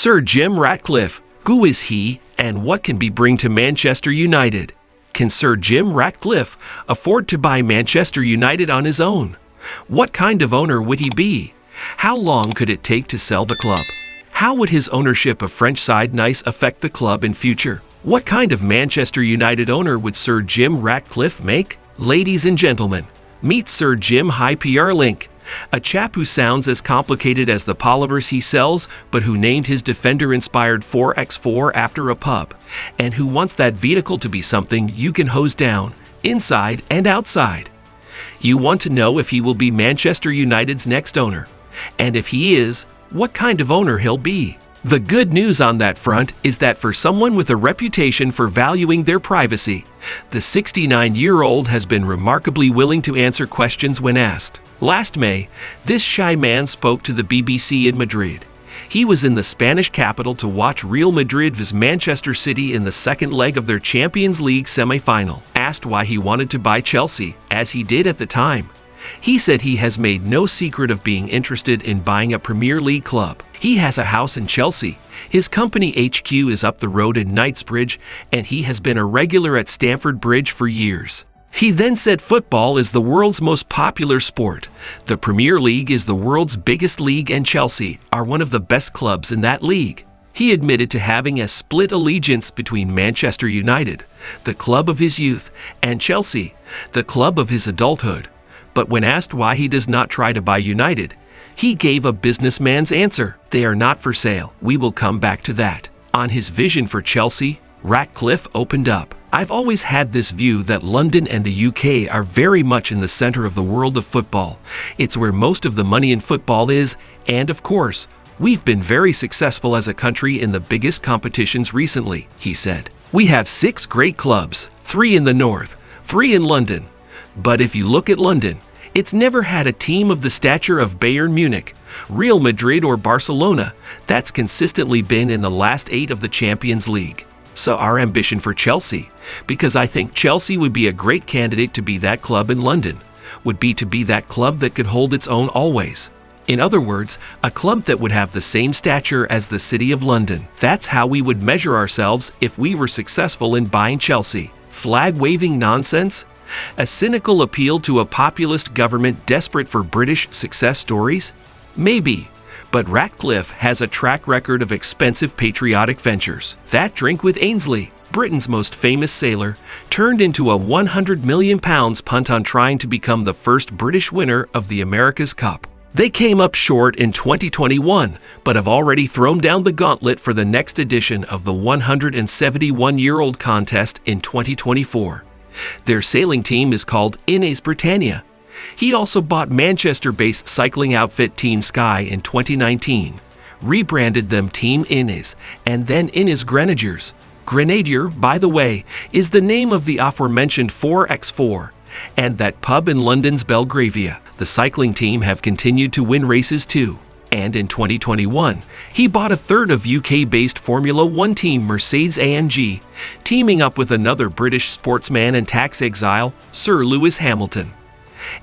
Sir Jim Ratcliffe. Who is he, and what can he bring to Manchester United? Can Sir Jim Ratcliffe afford to buy Manchester United on his own? What kind of owner would he be? How long could it take to sell the club? How would his ownership of French side Nice affect the club in future? What kind of Manchester United owner would Sir Jim Ratcliffe make? Ladies and gentlemen, meet Sir Jim High PR Link, a chap who sounds as complicated as the polymers he sells, but who named his Defender-inspired 4x4 after a pub, and who wants that vehicle to be something you can hose down, inside and outside. You want to know if he will be Manchester United's next owner, and if he is, what kind of owner he'll be. The good news on that front is that for someone with a reputation for valuing their privacy, the 69-year-old has been remarkably willing to answer questions when asked. Last May, this shy man spoke to the BBC in Madrid. He was in the Spanish capital to watch Real Madrid vs Manchester City in the second leg of their Champions League semi-final. Asked why he wanted to buy Chelsea, as he did at the time, he said he has made no secret of being interested in buying a Premier League club. He has a house in Chelsea. His company HQ is up the road in Knightsbridge, and he has been a regular at Stamford Bridge for years. He then said football is the world's most popular sport. The Premier League is the world's biggest league, and Chelsea are one of the best clubs in that league. He admitted to having a split allegiance between Manchester United, the club of his youth, and Chelsea, the club of his adulthood. But when asked why he does not try to buy United, he gave a businessman's answer. They are not for sale. We will come back to that. On his vision for Chelsea, Ratcliffe opened up. I've always had this view that London and the UK are very much in the center of the world of football. It's where most of the money in football is, and of course, we've been very successful as a country in the biggest competitions recently, he said. We have 6 great clubs, 3 in the north, 3 in London. But if you look at London, it's never had a team of the stature of Bayern Munich, Real Madrid or Barcelona that's consistently been in the last 8 of the Champions League. So our ambition for Chelsea, because I think Chelsea would be a great candidate to be that club in London, would be to be that club that could hold its own always. In other words, a club that would have the same stature as the City of London. That's how we would measure ourselves if we were successful in buying Chelsea. Flag-waving nonsense? A cynical appeal to a populist government desperate for British success stories? Maybe, but Ratcliffe has a track record of expensive patriotic ventures. That drink with Ainsley, Britain's most famous sailor, turned into a £100 million punt on trying to become the first British winner of the America's Cup. They came up short in 2021, but have already thrown down the gauntlet for the next edition of the 171-year-old contest in 2024. Their sailing team is called Ineos Britannia. He also bought Manchester-based cycling outfit Team Sky in 2019, rebranded them Team Ineos, and then Ineos Grenadiers. Grenadier, by the way, is the name of the aforementioned 4x4, and that pub in London's Belgravia. The cycling team have continued to win races too. And in 2021, he bought a third of UK-based Formula One team Mercedes-AMG, teaming up with another British sportsman and tax exile, Sir Lewis Hamilton.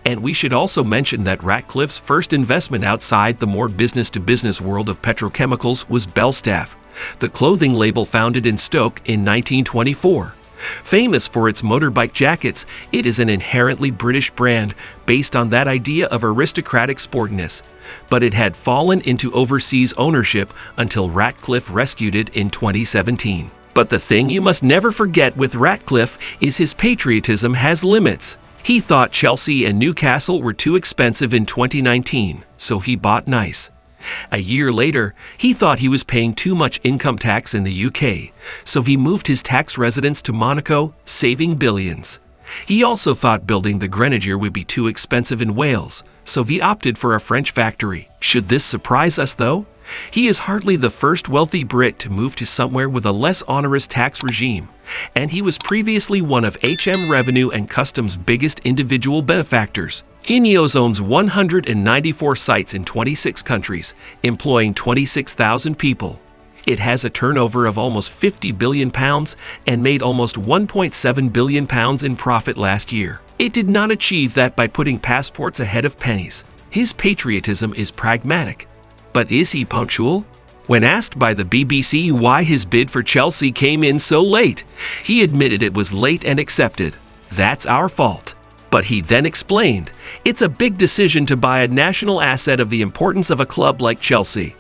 And we should also mention that Ratcliffe's first investment outside the more business-to-business world of petrochemicals was Belstaff, the clothing label founded in Stoke in 1924. Famous for its motorbike jackets, it is an inherently British brand based on that idea of aristocratic sportiness. But it had fallen into overseas ownership until Ratcliffe rescued it in 2017. But the thing you must never forget with Ratcliffe is his patriotism has limits. He thought Chelsea and Newcastle were too expensive in 2019, so he bought Nice. A year later, he thought he was paying too much income tax in the UK, so he moved his tax residence to Monaco, saving billions. He also thought building the Grenadier would be too expensive in Wales, so he opted for a French factory. Should this surprise us though? He is hardly the first wealthy Brit to move to somewhere with a less onerous tax regime, and he was previously one of HM Revenue and Customs' biggest individual benefactors. Ineos owns 194 sites in 26 countries, employing 26,000 people. It has a turnover of almost £50 billion and made almost £1.7 billion in profit last year. It did not achieve that by putting passports ahead of pennies. His patriotism is pragmatic. But is he punctual? When asked by the BBC why his bid for Chelsea came in so late, he admitted it was late and accepted. "That's our fault." But he then explained, "It's a big decision to buy a national asset of the importance of a club like Chelsea.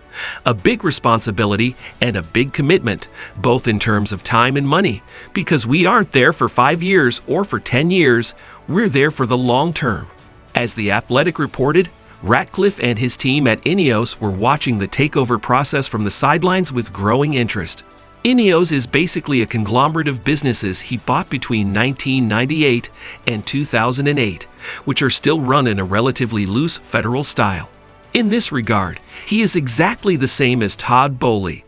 A big responsibility and a big commitment, both in terms of time and money, because we aren't there for 5 years or for 10 years, we're there for the long term." As The Athletic reported, Ratcliffe and his team at Ineos were watching the takeover process from the sidelines with growing interest. Ineos is basically a conglomerate of businesses he bought between 1998 and 2008, which are still run in a relatively loose federal style. In this regard, he is exactly the same as Todd Boehly,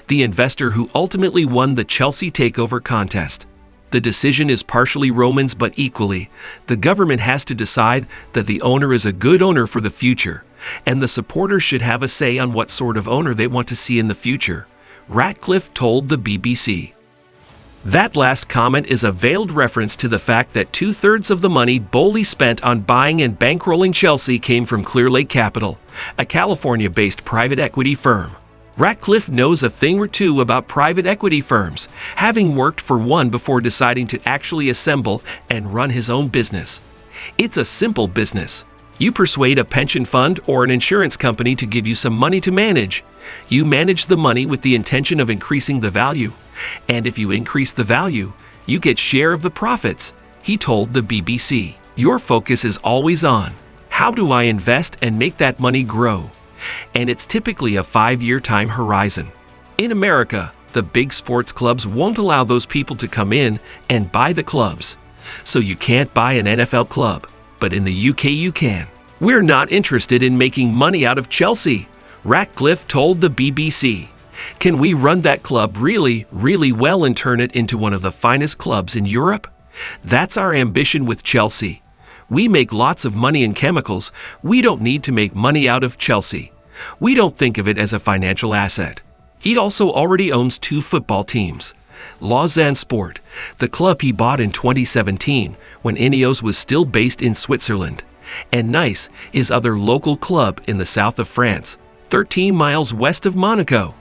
the investor who ultimately won the Chelsea takeover contest. The decision is partially Roman's, but equally, the government has to decide that the owner is a good owner for the future, and the supporters should have a say on what sort of owner they want to see in the future, Ratcliffe told the BBC. That last comment is a veiled reference to the fact that 2/3 of the money Boehly spent on buying and bankrolling Chelsea came from Clearlake Capital, a California-based private equity firm. Ratcliffe knows a thing or two about private equity firms, having worked for one before deciding to actually assemble and run his own business. It's a simple business. You persuade a pension fund or an insurance company to give you some money to manage. You manage the money with the intention of increasing the value. And if you increase the value, you get share of the profits, he told the BBC. Your focus is always on, how do I invest and make that money grow? And it's typically a 5-year time horizon. In America, the big sports clubs won't allow those people to come in and buy the clubs. So you can't buy an NFL club, but in the UK you can. "We're not interested in making money out of Chelsea," Ratcliffe told the BBC. "Can we run that club really, really well and turn it into one of the finest clubs in Europe? That's our ambition with Chelsea. We make lots of money in chemicals. We don't need to make money out of Chelsea. We don't think of it as a financial asset." He also already owns 2 football teams. Lausanne Sport, the club he bought in 2017 when Ineos was still based in Switzerland, and Nice, his other local club in the south of France, 13 miles west of Monaco.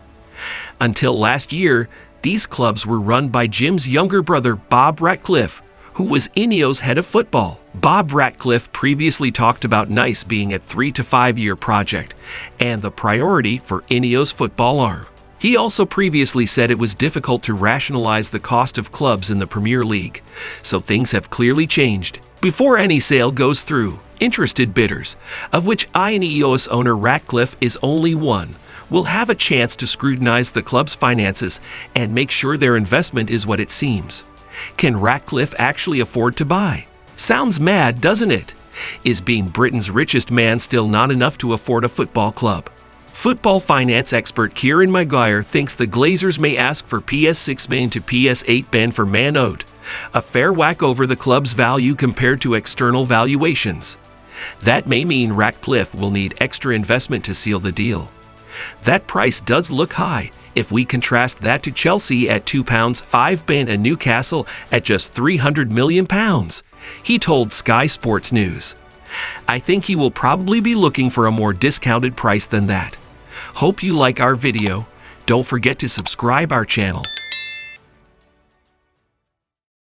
Until last year, these clubs were run by Jim's younger brother Bob Ratcliffe, who was Ineos head of football. Bob Ratcliffe previously talked about Nice being a 3 to 5 year project and the priority for Ineos football arm. He also previously said it was difficult to rationalize the cost of clubs in the Premier League, so things have clearly changed. Before any sale goes through, interested bidders, of which Ineos owner Ratcliffe is only one, will have a chance to scrutinize the club's finances and make sure their investment is what it seems. Can Ratcliffe actually afford to buy? Sounds mad, doesn't it? Is being Britain's richest man still not enough to afford a football club? Football finance expert Kieran Maguire thinks the Glazers may ask for PS6 million to PS8 ban for Man Oat, a fair whack over the club's value compared to external valuations. That may mean Ratcliffe will need extra investment to seal the deal. That price does look high if we contrast that to Chelsea at £2.5 billion and Newcastle at just £300 million, he told Sky Sports News. "I think he will probably be looking for a more discounted price than that." Hope you like our video. Don't forget to subscribe our channel.